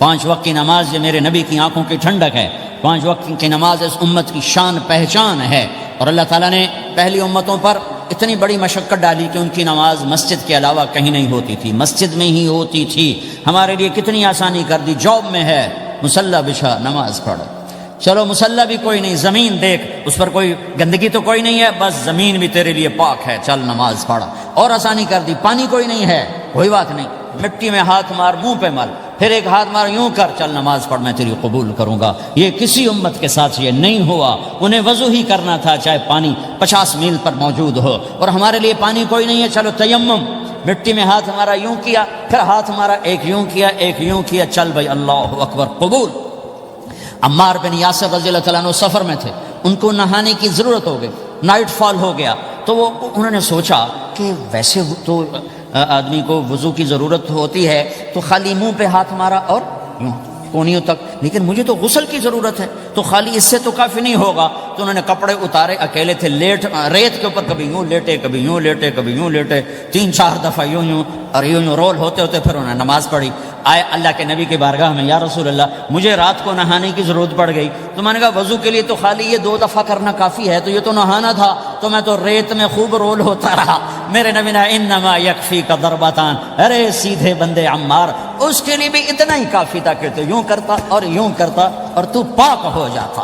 5 وقت کی نماز یہ میرے نبی کی آنکھوں کی ٹھنڈک ہے، 5 وقت کی نماز اس امت کی شان پہچان ہے۔ اور اللہ تعالیٰ نے پہلی امتوں پر اتنی بڑی مشقت ڈالی کہ ان کی نماز مسجد کے علاوہ کہیں نہیں ہوتی تھی، مسجد میں ہی ہوتی تھی۔ ہمارے لیے کتنی آسانی کر دی، جاب میں ہے مصلی بچھا نماز پڑھ، چلو مصلی بھی کوئی نہیں، زمین دیکھ اس پر کوئی گندگی تو کوئی نہیں ہے، بس زمین بھی تیرے لیے پاک ہے، چل نماز پڑھ۔ اور آسانی کر دی، پانی کوئی نہیں ہے کوئی بات نہیں، مٹی میں ہاتھ مار، منہ پہ مل، پھر ایک ہاتھ مار یوں کر، چل نماز پڑھ میں تیری قبول کروں گا۔ یہ کسی امت کے ساتھ یہ نہیں ہوا، انہیں وضو ہی کرنا تھا چاہے پانی 50 میل پر موجود ہو۔ اور ہمارے لیے پانی کوئی نہیں ہے، چلو تیمم، مٹی میں ہاتھ ہمارا یوں کیا، پھر ہاتھ ہمارا ایک یوں کیا ایک یوں کیا، چل بھائی اللہ اکبر قبول۔ عمار بن یاسر رضی اللہ تعالیٰ عنہ سفر میں تھے، ان کو نہانے کی ضرورت ہو گئی، نائٹ فال ہو گیا، تو انہوں نے سوچا کہ ویسے تو آدمی کو وضو کی ضرورت ہوتی ہے تو خالی منہ پہ ہاتھ مارا اور یوں کونیوں تک، لیکن مجھے تو غسل کی ضرورت ہے، تو خالی اس سے تو کافی نہیں ہوگا۔ تو انہوں نے کپڑے اتارے، اکیلے تھے، ریت کے اوپر کبھی یوں لیٹے کبھی یوں لیٹے کبھی یوں لیٹے، 3-4 دفعہ یوں یوں اور یوں یوں رول ہوتے ہوتے پھر انہوں نے نماز پڑھی۔ آئے اللہ کے نبی کی بارگاہ میں، یا رسول اللہ مجھے رات کو نہانے کی ضرورت پڑ گئی، تو میں نے کہا وضو کے لیے تو خالی یہ 2 دفعہ کرنا کافی ہے، تو یہ تو نہانا تھا، تو میں تو ریت میں خوب رول ہوتا رہا۔ میرے نبی نے انما یکفیک ضربتان، ارے سیدھے بندے عمار، اس کے لیے بھی اتنا ہی کافی تھا کہ تو یوں کرتا اور یوں کرتا اور تو پاک ہو جاتا۔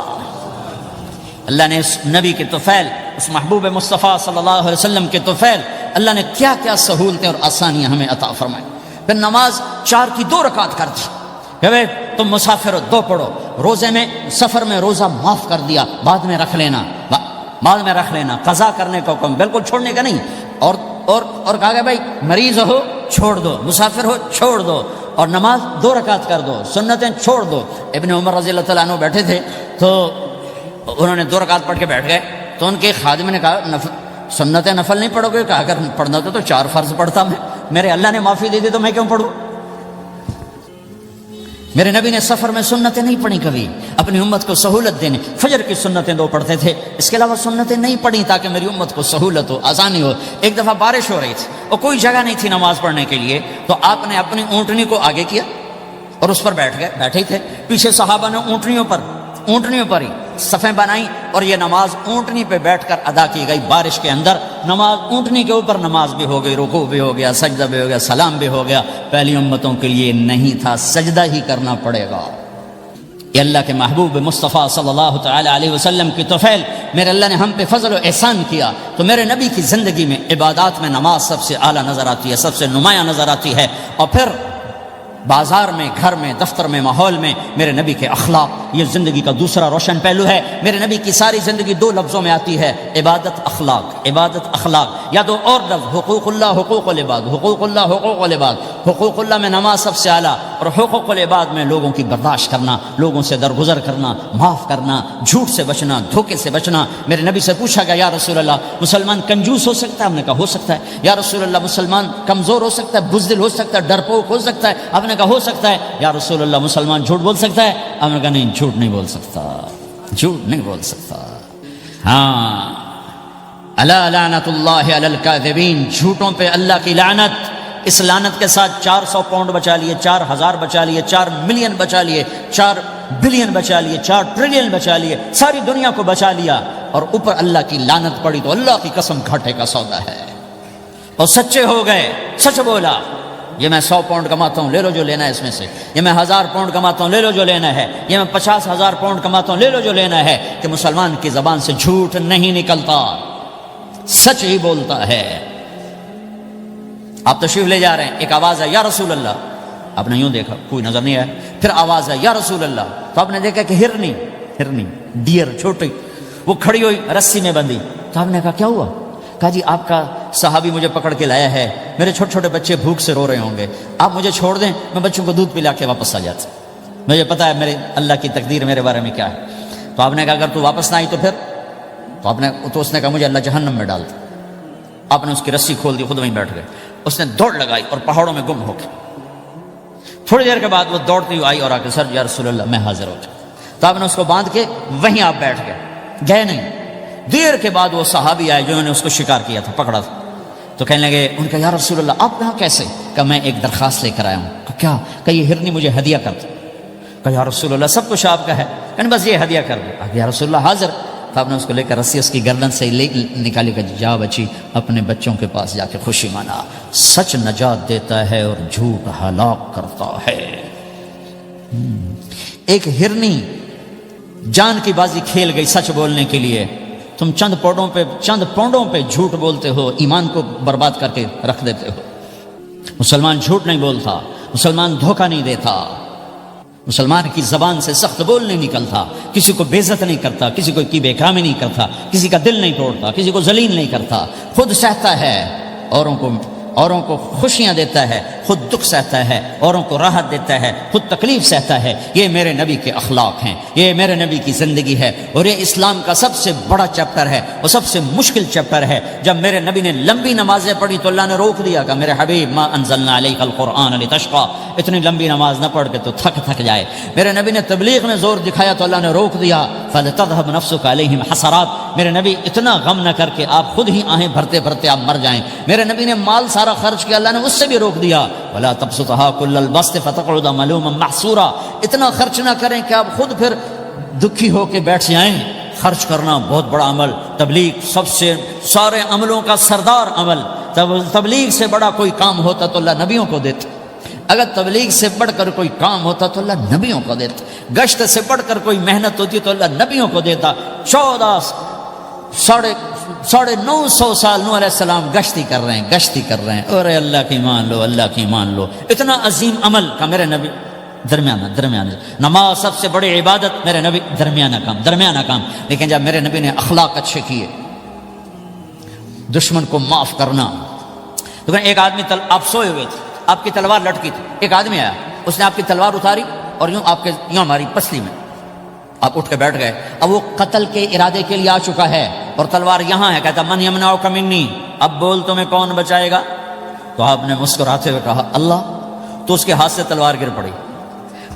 اللہ نے اس نبی کے طفیل، اس محبوب مصطفیٰ صلی اللہ علیہ وسلم کے طفیل، اللہ نے کیا کیا سہولتیں اور آسانیاں ہمیں عطا فرمائیں۔ پھر نماز 4 کی 2 رکعت کر دی کہ بھائی تم مسافر ہو 2 پڑھو، روزے میں سفر میں روزہ معاف کر دیا، بعد میں رکھ لینا، بعد میں رکھ لینا، قضا کرنے کا حکم، بالکل چھوڑنے کا نہیں۔ اور کہا کہ بھائی مریض ہو چھوڑ دو، مسافر ہو چھوڑ دو، اور نماز 2 رکعت کر دو، سنتیں چھوڑ دو۔ ابن عمر رضی اللہ تعالیٰ عنہ بیٹھے تھے تو انہوں نے 2 رکعت پڑھ کے بیٹھ گئے، تو ان کے خادم نے کہا سنتیں نفل نہیں پڑھو گے؟ کہا اگر پڑھنا تو 4 فرض پڑھتا میں، میرے اللہ نے معافی دے دی تو میں کیوں پڑھوں؟ میرے نبی نے سفر میں سنتیں نہیں پڑھی کبھی، اپنی امت کو سہولت دینے، فجر کی سنتیں 2 پڑھتے تھے، اس کے علاوہ سنتیں نہیں پڑھی تاکہ میری امت کو سہولت ہو، آسانی ہو۔ ایک دفعہ بارش ہو رہی تھی اور کوئی جگہ نہیں تھی نماز پڑھنے کے لیے، تو آپ نے اپنی اونٹنی کو آگے کیا اور اس پر بیٹھ گئے، بیٹھے ہی تھے، پیچھے صحابہ نے اونٹنیوں پر ہی صفیں بنائیں اور یہ نماز اونٹنی پہ بیٹھ کر ادا کی گئی بارش کے اندر۔ نماز اونٹنی کے اوپر نماز بھی ہو گئی، رکوع بھی ہو گیا، سجدہ بھی ہو گیا، سلام بھی ہو گیا۔ پہلی امتوں کے لیے نہیں تھا، سجدہ ہی کرنا پڑے گا۔ یہ اللہ کے محبوب مصطفیٰ صلی اللہ تعالی علیہ وسلم کی طفیل، میرے اللہ نے ہم پہ فضل و احسان کیا، تو میرے نبی کی زندگی میں عبادات میں نماز سب سے اعلیٰ نظر آتی ہے، سب سے نمایاں نظر آتی ہے۔ اور پھر بازار میں، گھر میں، دفتر میں، ماحول میں میرے نبی کے اخلاق، یہ زندگی کا دوسرا روشن پہلو ہے۔ میرے نبی کی ساری زندگی 2 لفظوں میں آتی ہے، عبادت اخلاق، عبادت اخلاق، یا 2 اور لفظ، حقوق اللہ حقوق العباد، حقوق اللہ حقوق العباد۔ حقوق اللہ میں نماز سب سے اعلیٰ، اور حقوق العباد میں لوگوں کی برداشت کرنا، لوگوں سے درگزر کرنا، معاف کرنا، جھوٹ سے بچنا، دھوکے سے بچنا۔ میرے نبی سے پوچھا گیا یا رسول اللہ مسلمان کنجوس ہو سکتا ہے؟ ہم نے کہا ہو سکتا ہے۔ یا رسول اللہ مسلمان کمزور ہو سکتا ہے، بزدل ہو سکتا ہے، ڈرپوک ہو سکتا ہے؟ آپ نے کہا ہو سکتا ہے۔ یا رسول اللہ مسلمان جھوٹ بول سکتا ہے؟ آپ نے کہا نہیں، جھوٹ نہیں بول سکتا، جھوٹ نہیں بول سکتا۔ ہاں، الا لعنت اللہ علی الکاذبین، جھوٹوں پہ اللہ کی لعنت۔ اس لعنت کے ساتھ 400 پاؤنڈ بچا لیے، 4000 بچا لیے، 4 ملین بچا لیے، 4 بلین بچا لیے، 4 ٹریلین بچا لیے، ساری دنیا کو بچا لیا، اور اوپر اللہ کی لعنت پڑی تو اللہ کی قسم گھاٹے کا سودا ہے۔ اور سچے ہو گئے، سچ بولا، یہ میں 100 پاؤنڈ کماتا ہوں، لے لو جو لینا ہے اس میں سے، یہ میں 1000 پاؤنڈ کماتا ہوں، لے لو جو لینا ہے، یہ میں 50,000 پاؤنڈ کماتا ہوں، لے لو جو لینا ہے، کہ مسلمان کی زبان سے جھوٹ نہیں نکلتا، سچ ہی بولتا ہے۔ آپ تشریف لے جا رہے ہیں، ایک آواز ہے یا رسول اللہ، آپ نے یوں دیکھا کوئی نظر نہیں آیا، پھر آواز ہے یا رسول اللہ، تو آپ نے دیکھا کہ ہرنی ڈیئر چھوٹی وہ کھڑی ہوئی رسی میں بندھی، تو آپ نے کہا کیا ہوا؟ کہا جی آپ کا صحابی مجھے پکڑ کے لایا ہے، میرے چھوٹے چھوٹے بچے بھوک سے رو رہے ہوں گے، آپ مجھے چھوڑ دیں، میں بچوں کو دودھ پلا کے واپس آ جاتا، مجھے پتا ہے میرے اللہ کی تقدیر میرے بارے میں کیا ہے۔ تو آپ نے کہا اگر تو واپس نہ آئی تو پھر؟ تو اس نے کہا مجھے اللہ جہنم میں ڈال دے۔ آپ نے اس کی رسی کھول دی، خود وہیں بیٹھ گئے، اس نے دوڑ لگائی اور پہاڑوں میں گم ہو گئی۔ تھوڑی دیر کے بعد وہ دوڑتی ہوئی آئی اور آ کے سر یا رسول اللہ میں حاضر ہو جاؤں، تو آپ نے اس کو باندھ کے وہیں آپ بیٹھ گئے نہیں۔ دیر کے بعد وہ صحابی آئے جنہوں نے اس کو شکار کیا تھا، پکڑا تھا، تو کہنے لگے، ان کا یا رسول اللہ آپ یہاں کیسے؟ کہ میں ایک درخواست لے کر آیا ہوں۔ کہ کیا؟ کہ یہ ہرنی مجھے ہدیہ کر دو، کہا یا رسول اللہ سب کچھ آپ کا ہے، کہنے بس یہ ہدیہ کر دو۔ یا رسول اللہ حاضر۔ تو آپ نے اس کو لے کر رسی اس کی گردن سے نکالی کہ جا بچی اپنے بچوں کے پاس جا کے خوشی منا، سچ نجات دیتا ہے اور جھوٹ ہلاک کرتا ہے۔ ایک ہرنی جان کی بازی کھیل گئی سچ بولنے کے لیے، تم چند پونڈوں پہ جھوٹ بولتے ہو، ایمان کو برباد کر کے رکھ دیتے ہو۔ مسلمان جھوٹ نہیں بولتا، مسلمان دھوکہ نہیں دیتا، مسلمان کی زبان سے سخت بول نہیں نکلتا، کسی کو بے عزت نہیں کرتا، کسی کو کی بے اکرامی نہیں کرتا، کسی کا دل نہیں توڑتا، کسی کو ذلیل نہیں کرتا، خود سہتا ہے، اوروں کو خوشیاں دیتا ہے، خود دکھ سہتا ہے، اوروں کو راحت دیتا ہے، خود تکلیف سہتا ہے۔ یہ میرے نبی کے اخلاق ہیں، یہ میرے نبی کی زندگی ہے، اور یہ اسلام کا سب سے بڑا چیپٹر ہے اور سب سے مشکل چیپٹر ہے۔ جب میرے نبی نے لمبی نمازیں پڑھی تو اللہ نے روک دیا کہ میرے حبیب ما انزلنا علیک القرآن لتشقى، اتنی لمبی نماز نہ پڑھ کے تو تھک جائے۔ میرے نبی نے تبلیغ میں زور دکھایا تو اللہ نے روک دیا، فلتذهب نفسك عليهم حسرات، میرے نبی اتنا غم نہ کر کے آپ خود ہی آہیں بھرتے بھرتے آپ مر جائیں۔ میرے نبی نے مال سارا خرچ کیا، اللہ نے اس سے بھی روک دیا، ولا تبسطها كل البسط فتقعد ملوما محسورا، اتنا خرچ نہ کریں کہ آپ خود پھر دکھی ہو کے بیٹھ جائیں۔ خرچ کرنا بہت بڑا عمل، تبلیغ سب سے سارے عملوں کا سردار عمل، تبلیغ سے بڑا کوئی کام ہوتا تو اللہ نبیوں کو دیتا، اگر تبلیغ سے بڑھ کر کوئی کام ہوتا تو اللہ نبیوں کو دیتا، گشت سے بڑھ کر کوئی محنت ہوتی تو اللہ نبیوں کو دیتا۔ 950 سال نوح علیہ السلام گشتی کر رہے ہیں، اور اللہ کی مان لو، اللہ کی مان لو، اتنا عظیم عمل کا میرے نبی درمیانہ نماز سب سے بڑی عبادت، میرے نبی درمیانہ کام، لیکن جب میرے نبی نے اخلاق اچھے کیے، دشمن کو معاف کرنا۔ لیکن ایک آدمی آپ سوئے ہوئے تھے، آپ کی تلوار لٹکی تھی، ایک آدمی آیا، اس نے آپ کی تلوار اتاری اور یوں ہماری پسلی میں، آپ اٹھ کے بیٹھ گئے۔ اب وہ قتل کے ارادے کے لیے آ چکا ہے اور تلوار یہاں ہے، کہتا من یمنعک منی، اب بول تمہیں کون بچائے گا؟ تو آپ نے مسکراتے ہوئے کہا اللہ، تو اس کے ہاتھ سے تلوار گر پڑی،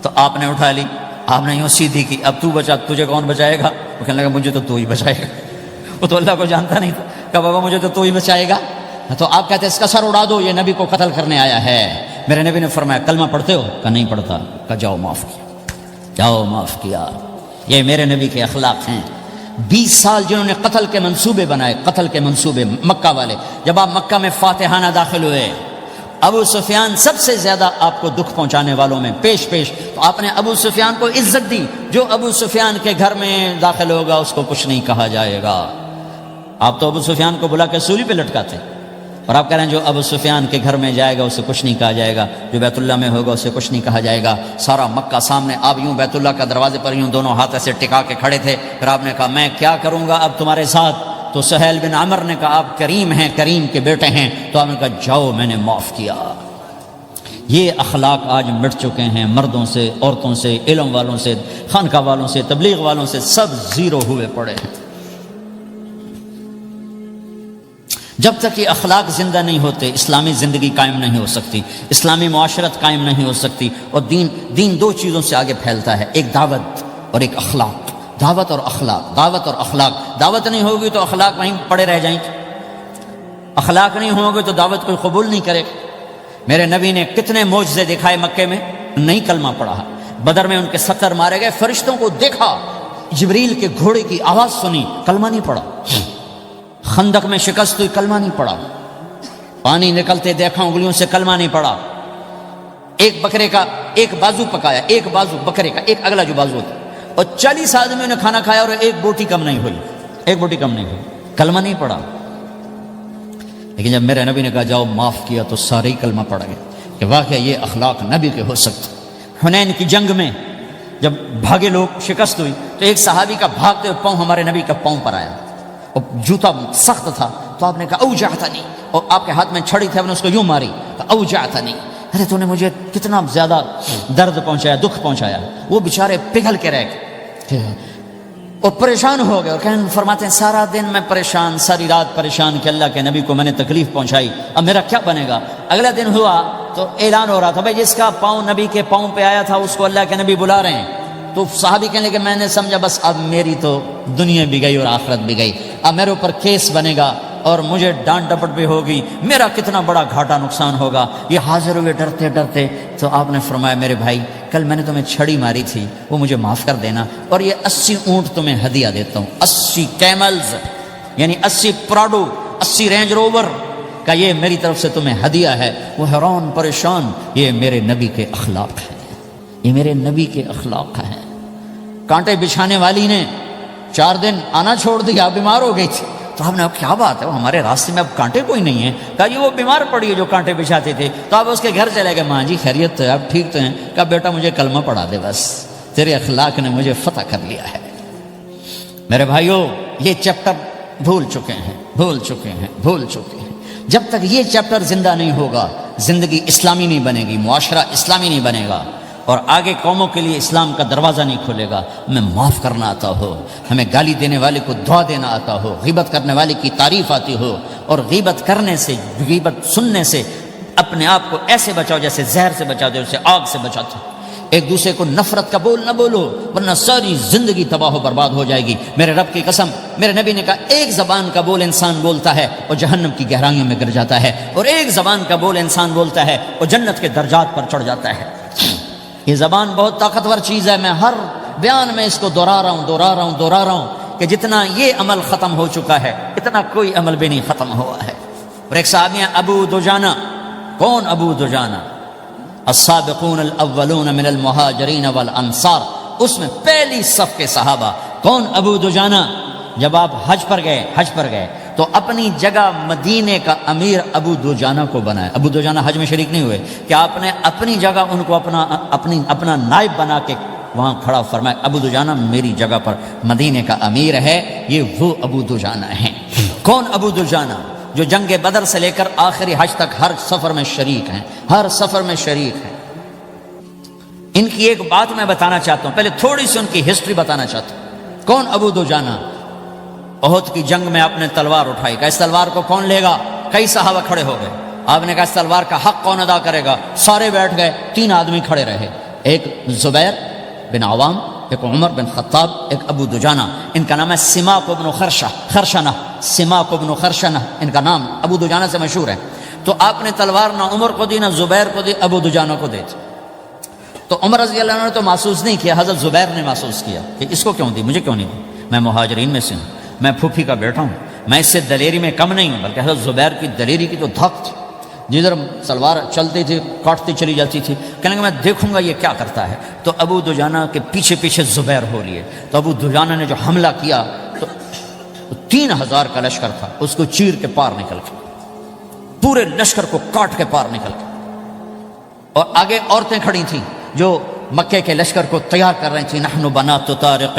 تو آپ نے اٹھا لی، آپ نے یوں سیدھی کی، اب تو بچا، تجھے کون بچائے گا؟ وہ کہنے لگا مجھے تو ہی بچائے گا، وہ تو اللہ کو جانتا نہیں تھا، کہا بابا مجھے تو ہی بچائے گا۔ تو آپ کہتے ہیں اس کا سر اڑا دو، یہ نبی کو قتل کرنے آیا ہے۔ میرے نبی نے فرمایا کلمہ پڑھتے ہو؟ کہا نہیں پڑھتا۔ کہا جاؤ معاف کیا۔ یہ میرے نبی کے اخلاق ہیں۔ 20 سال جنہوں نے قتل کے منصوبے مکہ والے، جب آپ مکہ میں فاتحانہ داخل ہوئے، ابو سفیان سب سے زیادہ آپ کو دکھ پہنچانے والوں میں پیش، تو آپ نے ابو سفیان کو عزت دی۔ جو ابو سفیان کے گھر میں داخل ہوگا اس کو کچھ نہیں کہا جائے گا۔ آپ تو ابو سفیان کو بلا کے سولی پہ لٹکاتے، اور آپ کہہ رہے ہیں جو ابو سفیان کے گھر میں جائے گا اسے کچھ نہیں کہا جائے گا، جو بیت اللہ میں ہوگا اسے کچھ نہیں کہا جائے گا۔ سارا مکہ سامنے، آپ یوں بیت اللہ کا دروازے پر یوں دونوں ہاتھ ایسے ٹکا کے کھڑے تھے۔ پھر آپ نے کہا میں کیا کروں گا اب تمہارے ساتھ؟ تو سہیل بن عمر نے کہا آپ کریم ہیں، کریم کے بیٹے ہیں۔ تو آپ نے کہا جاؤ میں نے معاف کیا۔ یہ اخلاق آج مٹ چکے ہیں، مردوں سے، عورتوں سے، علم والوں سے، خانقاہ والوں سے، تبلیغ والوں سے، سب زیرو ہوئے پڑے ہیں۔ جب تک یہ اخلاق زندہ نہیں ہوتے اسلامی زندگی قائم نہیں ہو سکتی، اسلامی معاشرت قائم نہیں ہو سکتی۔ اور دین دو چیزوں سے آگے پھیلتا ہے، ایک دعوت اور ایک اخلاق۔ دعوت اور اخلاق۔ دعوت نہیں ہوگی تو اخلاق وہیں پڑے رہ جائیں گے، اخلاق نہیں ہوں گے تو دعوت کوئی قبول نہیں کرے۔ میرے نبی نے کتنے معجزے دکھائے مکے میں، نہیں کلمہ پڑھا۔ بدر میں ان کے 70 مارے گئے، فرشتوں کو دیکھا، جبریل کے گھوڑے کی آواز سنی، کلمہ نہیں پڑھا۔ خندق میں شکست ہوئی، کلمہ نہیں پڑھا۔ پانی نکلتے دیکھا، انگلیوں سے کلمہ نہیں پڑھا۔ ایک بکرے کا ایک بازو پکایا، ایک بازو بکرے کا، ایک اگلا جو بازو ہوتا، اور 40 آدمیوں نے کھانا کھایا اور ایک بوٹی کم نہیں ہوئی، کلمہ نہیں پڑھا۔ لیکن جب میرے نبی نے کہا جاؤ معاف کیا تو سارے ہی کلمہ پڑھ گئے کہ واقعی یہ اخلاق نبی کے ہو سکتے۔ حنین کی جنگ میں جب بھاگے لوگ، شکست ہوئی، تو ایک صحابی کا بھاگتے ہوئے پاؤں ہمارے نبی کا پاؤں پر آیا، اور جوتا سخت تھا، تو آپ نے کہا اوجعتنی، اور آپ کے ہاتھ میں چھڑی تھی، آپ نے اس کو یوں ماری، کہا اوجعتنی، ارے تو نے مجھے کتنا زیادہ درد پہنچایا، دکھ پہنچایا۔ وہ بیچارے پگھل کے رہ گئے اور پریشان ہو گئے، اور فرماتے ہیں سارا دن میں پریشان، ساری رات پریشان کہ اللہ کے نبی کو میں نے تکلیف پہنچائی، اب میرا کیا بنے گا؟ اگلا دن ہوا تو اعلان ہو رہا تھا بھائی جس کا پاؤں نبی کے پاؤں پہ آیا تھا اس کو اللہ کے نبی بلا رہے ہیں۔ تو صحابی کہنے لگے میں نے سمجھا بس اب میری تو دنیا بھی گئی اور آخرت بھی گئی، اب میرے اوپر کیس بنے گا اور مجھے ڈانٹ ڈپٹ بھی ہوگی، میرا کتنا بڑا گھاٹا نقصان ہوگا۔ یہ حاضر ہوئے ڈرتے ڈرتے، تو آپ نے فرمایا میرے بھائی کل میں نے تمہیں چھڑی ماری تھی، وہ مجھے معاف کر دینا، اور یہ 80 اونٹ تمہیں ہدیہ دیتا ہوں، 80 کیملز یعنی 80 پراڈو، 80 رینج روور کا یہ میری طرف سے تمہیں ہدیہ ہے۔ وہ حیران پریشان، یہ میرے نبی کے اخلاق ہیں، یہ میرے نبی کے اخلاق ہیں۔ کانٹے بچھانے والی نے 4 دن آنا چھوڑ دیا، بیمار ہو گئی تھی، تو آپ نے کیا بات ہے، وہ ہمارے راستے میں اب کانٹے کوئی نہیں ہیں؟ کہا جی وہ بیمار پڑی ہے جو کانٹے بچھاتے تھے۔ تو آپ اس کے گھر چلے گئے، ماں جی خیریت تو ہے، آپ ٹھیک تو ہیں؟ کہا بیٹا مجھے کلمہ پڑھا دے، بس تیرے اخلاق نے مجھے فتح کر لیا ہے۔ میرے بھائیوں یہ چیپٹر بھول چکے ہیں۔ جب تک یہ چیپٹر زندہ نہیں ہوگا زندگی اسلامی نہیں بنے گی، معاشرہ اسلامی نہیں بنے گا، اور آگے قوموں کے لیے اسلام کا دروازہ نہیں کھلے گا۔ ہمیں معاف کرنا آتا ہو، ہمیں گالی دینے والے کو دعا دینا آتا ہو، غیبت کرنے والے کی تعریف آتی ہو، اور غیبت کرنے سے، غیبت سننے سے اپنے آپ کو ایسے بچاؤ جیسے زہر سے بچاتے ہو، اسے آگ سے بچاتے ہو۔ ایک دوسرے کو نفرت کا بول نہ بولو، ورنہ ساری زندگی تباہ و برباد ہو جائے گی۔ میرے رب کی قسم، میرے نبی نے کہا ایک زبان کا بول انسان بولتا ہے اور جہنم کی گہرائیوں میں گر جاتا ہے، اور ایک زبان کا بول انسان بولتا ہے اور جنت کے درجات پر چڑھ جاتا ہے۔ یہ زبان بہت طاقتور چیز ہے، میں ہر بیان میں اس کو دہرا رہا ہوں کہ جتنا یہ عمل ختم ہو چکا ہے اتنا کوئی عمل بھی نہیں ختم ہوا ہے۔ اور ایک صحابی ہیں ابو دجانہ۔ کون ابو دجانہ؟ السابقون الاولون من المہاجرین والانصار، اس میں پہلی صف کے صحابہ۔ کون ابو دجانہ؟ جب آپ حج پر گئے تو اپنی جگہ مدینے کا امیر ابو دجانہ کو بنایا۔ ابو دجانہ حج میں شریک نہیں ہوئے کہ آپ نے اپنی جگہ ان کو اپنا نائب بنا کے وہاں کھڑا فرمایا ابو دجانہ میری جگہ پر مدینے کا امیر ہے۔ یہ وہ ابو دجانہ ہیں۔ کون ابو دجانہ؟ جو جنگ بدر سے لے کر آخری حج تک ہر سفر میں شریک ہیں، ان کی ایک بات میں بتانا چاہتا ہوں، پہلے تھوڑی سی ان کی ہسٹری بتانا چاہتا ہوں۔ کون ابو دجانہ؟ احد کی جنگ میں آپ نے تلوار اٹھائی، کہ اس تلوار کو کون لے گا؟ کئی صحابہ کھڑے ہو گئے، آپ نے کہا اس تلوار کا حق کون ادا کرے گا؟ سارے بیٹھ گئے، 3 آدمی کھڑے رہے، ایک زبیر بن عوام، ایک عمر بن خطاب، ایک ابو دجانہ۔ ان کا نام ہے سماک بن خرشنہ، ان کا نام ابو دجانہ سے مشہور ہے۔ تو آپ نے تلوار نہ عمر کو دی، نہ زبیر کو دی، ابو دجانہ کو دی۔ تو عمر رضی اللہ عنہ نے تو محسوس نہیں کیا، حضرت زبیر نے محسوس کیا کہ اس کو کیوں دی، مجھے کیوں نہیں دی؟ میں مہاجرین میں سے ہوں، میں پھوپھی کا بیٹا ہوں، میں اس سے دلیری میں کم نہیں ہوں۔ بلکہ حضرت زبیر کی دلیری کی تو دھک تھی، جدھر سلوار چلتی تھی کاٹتی چلی جاتی تھی، کہنے لگا میں دیکھوں گا یہ کیا کرتا ہے۔ تو ابو دجانہ کے پیچھے زبیر ہو لیے۔ تو ابو دجانہ نے جو حملہ کیا تو 3000 کا لشکر تھا، اس کو چیر کے پار نکل کے، پورے لشکر کو کاٹ کے پار نکل کے، اور آگے عورتیں کھڑی تھیں جو مکے کے لشکر کو تیار کر رہی تھیں۔ نحن بنات طارق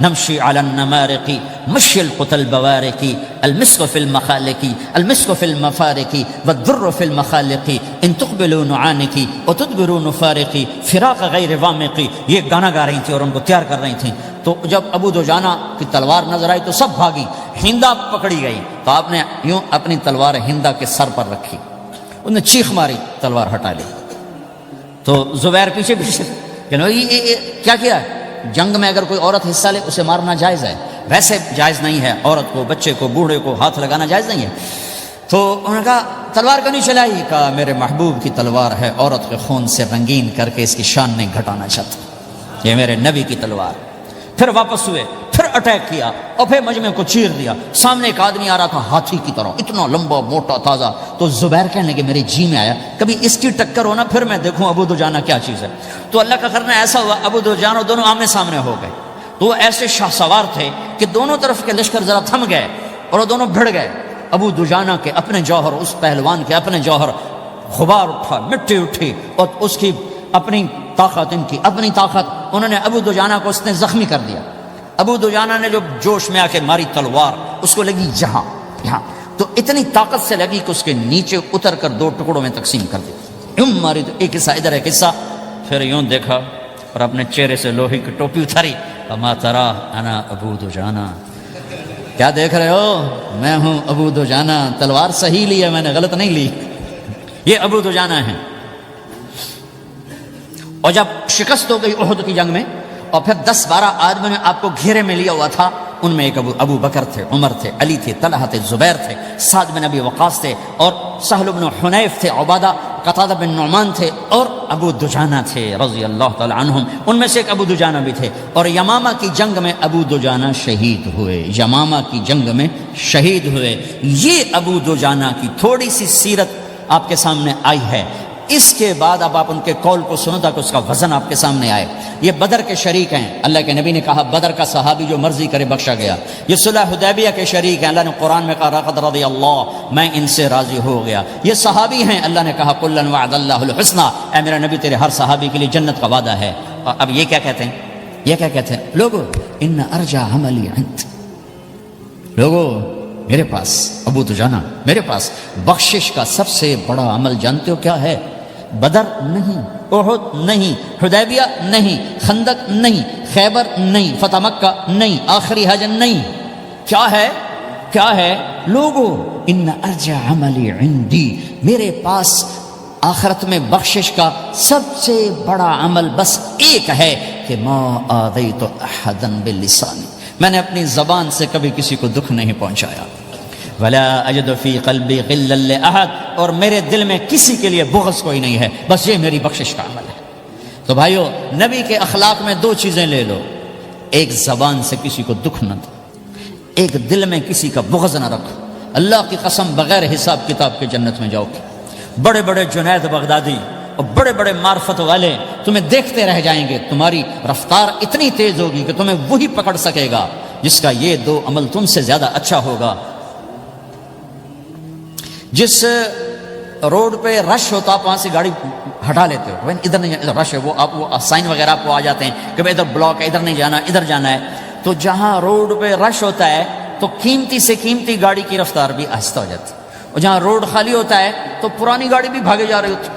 نمشی علی النمارق مشی القتل بوارق المسک فی المخالق المسک فی المفارق والدر فی المخالق ان تقبلوا نعانق وتدبروا نفارق فراق غیر وامق۔ یہ گانا گا رہی تھیں اور ان کو تیار کر رہی تھیں۔ تو جب ابو دجانہ کی تلوار نظر آئی تو سب بھاگی، ہندا پکڑی گئی، تو آپ نے یوں اپنی تلوار ہندا کے سر پر رکھی، انہوں نے چیخ ماری، تلوار ہٹا لی۔ تو زبیر پیچھے کہ کیا کیا ہے؟ جنگ میں اگر کوئی عورت حصہ لے اسے مارنا جائز ہے، ویسے جائز نہیں ہے، عورت کو، بچے کو، بوڑھے کو ہاتھ لگانا جائز نہیں ہے۔ تو انہوں نے کہا تلوار کیوں نہیں چلائی؟ کہا میرے محبوب کی تلوار ہے، عورت کے خون سے رنگین کر کے اس کی شان نہیں گھٹانا چاہتا، یہ میرے نبی کی تلوار۔ پھر واپس ہوئے، پھر اٹیک کیا اور پھر مجمع کو چیر دیا۔ سامنے ایک آدمی آ رہا تھا ہاتھی کی طرح، اتنا لمبا موٹا تازہ۔ تو زبیر کہنے لگے میرے جی میں آیا کبھی اس کی ٹکر ہونا پھر میں دیکھوں ابو دجانہ کیا چیز ہے۔ تو اللہ کا کرنا ایسا ہوا، ابو دجانہ دونوں آمنے سامنے ہو گئے۔ تو وہ ایسے شاہ سوار تھے کہ دونوں طرف کے لشکر ذرا تھم گئے اور وہ دونوں بھڑ گئے۔ ابو دجانہ کے اپنے جوہر، اس پہلوان کے اپنے جوہر، غبار اٹھا، مٹی اٹھی، اور اس کی اپنی طاقت، ان کی اپنی طاقت، انہوں نے ابو دجانہ کو اس نے زخمی کر دیا۔ ابو دجانہ نے جو جوش میں آ کے ماری تلوار، اس کو لگی یہاں، تو اتنی طاقت سے لگی کہ اس کے نیچے اتر کر 2 ٹکڑوں میں تقسیم کر دی، یوں ماری۔ تو ایک حصہ ادھر، ایک حصہ، پھر یوں دیکھا اور اپنے چہرے سے لوہے کی ٹوپی اتاری، اما ترا انا ابو دجانہ، کیا دیکھ رہے ہو؟ میں ہوں ابو دجانہ، تلوار صحیح لی ہے میں نے، غلط نہیں لی۔ یہ ابو دجانہ ہیں۔ اور جب شکست ہو گئی احد کی جنگ میں، اور پھر 10-12 آدمی نے آپ کو گھیرے میں لیا ہوا تھا، ان میں ایک ابو بکر تھے، عمر تھے، علی تھے، طلحہ تھے، زبیر تھے، سعد بن ابی وقاص تھے، اور سہل بن حنیف تھے، عبادہ قتادہ بن نعمان تھے، اور ابو دجانہ تھے رضی اللہ تعالی عنہم، ان میں سے ایک ابو دجانہ بھی تھے۔ اور یمامہ کی جنگ میں ابو دجانہ شہید ہوئے، یمامہ کی جنگ میں شہید ہوئے۔ یہ ابو دجانہ کی تھوڑی سی سیرت آپ کے سامنے آئی ہے۔ اس کے بعد اب آپ ان کے قول کو سنو تاکہ اس کا وزن آپ کے سامنے آئے۔ یہ بدر کے شریک ہیں، اللہ کے نبی نے کہا بدر کا صحابی جو مرضی کرے بخشا گیا۔ یہ صلح حدیبیہ کے شریک ہیں، اللہ نے قرآن میں کہا لقد رضی اللہ، میں ان سے راضی ہو گیا۔ یہ صحابی ہیں، اللہ نے کہا کلا وعد اللہ الحسنی، اے میرا نبی تیرے ہر صحابی کے لیے جنت کا وعدہ ہے۔ اور اب یہ کیا کہتے ہیں؟ یہ کیا کہتے ہیں لوگو؟ ان ارجع عملی عند، لوگو میرے پاس، ابو دجانہ میرے پاس بخشش کا سب سے بڑا عمل جانتے ہو کیا ہے؟ بدر نہیں، احد نہیں، حدیبیہ نہیں، خندق نہیں، خیبر نہیں، فتح مکہ نہیں، آخری حج نہیں۔ کیا ہے؟ کیا ہے لوگو؟ ان ارجع عملی عندی، میرے پاس آخرت میں بخشش کا سب سے بڑا عمل بس ایک ہے کہ ما آذیت احدا باللسان، میں نے اپنی زبان سے کبھی کسی کو دکھ نہیں پہنچایا۔ ولا اجد فی قلبی غلا لاحد، اور میرے دل میں کسی کے لیے بغض کوئی نہیں ہے، بس یہ میری بخشش کا عمل ہے۔ تو بھائیو، نبی کے اخلاق میں دو چیزیں لے لو، ایک زبان سے کسی کو دکھ نہ دو، ایک دل میں کسی کا بغض نہ رکھو۔ اللہ کی قسم بغیر حساب کتاب کے جنت میں جاؤ گے۔ بڑے بڑے جنید بغدادی اور بڑے بڑے معرفت والے تمہیں دیکھتے رہ جائیں گے، تمہاری رفتار اتنی تیز ہوگی کہ تمہیں وہی پکڑ سکے گا جس کا یہ دو عمل تم سے زیادہ اچھا ہوگا۔ جس روڈ پہ رش ہوتا آپ وہاں سے گاڑی ہٹا لیتے ہو، ادھر نہیں ادھر رش ہے، وہ آپ وہ سائن وغیرہ آپ کو آ جاتے ہیں کہ ادھر بلاک ہے، ادھر نہیں جانا، ادھر جانا ہے۔ تو جہاں روڈ پہ رش ہوتا ہے تو قیمتی سے قیمتی گاڑی کی رفتار بھی آہستہ ہو جاتی ہے، اور جہاں روڈ خالی ہوتا ہے تو پرانی گاڑی بھی بھاگے جا رہی ہوتی ہے۔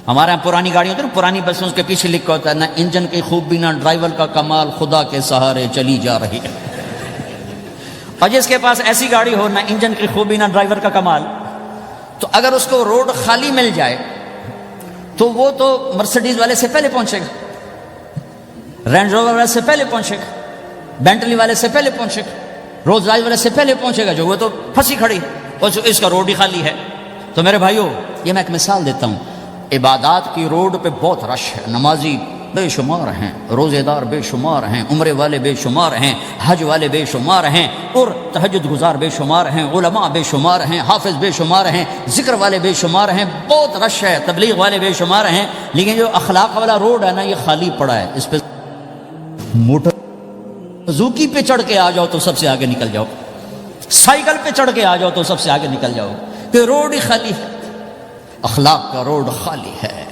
ہمارے یہاں پرانی گاڑی ہوتی ہے نا، پرانی بسوں کے پیچھے لکھا ہوتا ہے نہ انجن کی خوبی نہ ڈرائیور کا کمال، خدا کے سہارے چلی جا رہی ہے۔ اور جس کے پاس ایسی گاڑی ہو، نہ انجن کی خوبی نہ ڈرائیور کا کمال، تو اگر اس کو روڈ خالی مل جائے تو وہ تو مرسیڈیز والے سے پہلے پہنچے گا، رینج روور والے سے پہلے پہنچے گا، بینٹلی والے سے پہلے پہنچے گا، رولز رائس والے سے پہلے پہنچے گا، جو وہ تو پھنسی کھڑی اور اس کا روڈ ہی خالی ہے۔ تو میرے بھائیو، یہ میں ایک مثال دیتا ہوں، عبادات کی روڈ پہ بہت رش ہے، نمازی بے شمار ہیں، روزے دار بے شمار ہیں، عمرے والے بے شمار ہیں، حج والے بے شمار ہیں، اور تہجد گزار بے شمار ہیں، علماء بے شمار ہیں، حافظ بے شمار ہیں، ذکر والے بے شمار ہیں، بہت رش ہے، تبلیغ والے بے شمار ہیں، لیکن جو اخلاق والا روڈ ہے نا، یہ خالی پڑا ہے۔ اس پہ موٹر زوکی پہ چڑھ کے آ جاؤ تو سب سے آگے نکل جاؤ، سائیکل پہ چڑھ کے آ جاؤ تو سب سے آگے نکل جاؤ، کہ روڈ ہی خالی ہے، اخلاق کا روڈ خالی ہے۔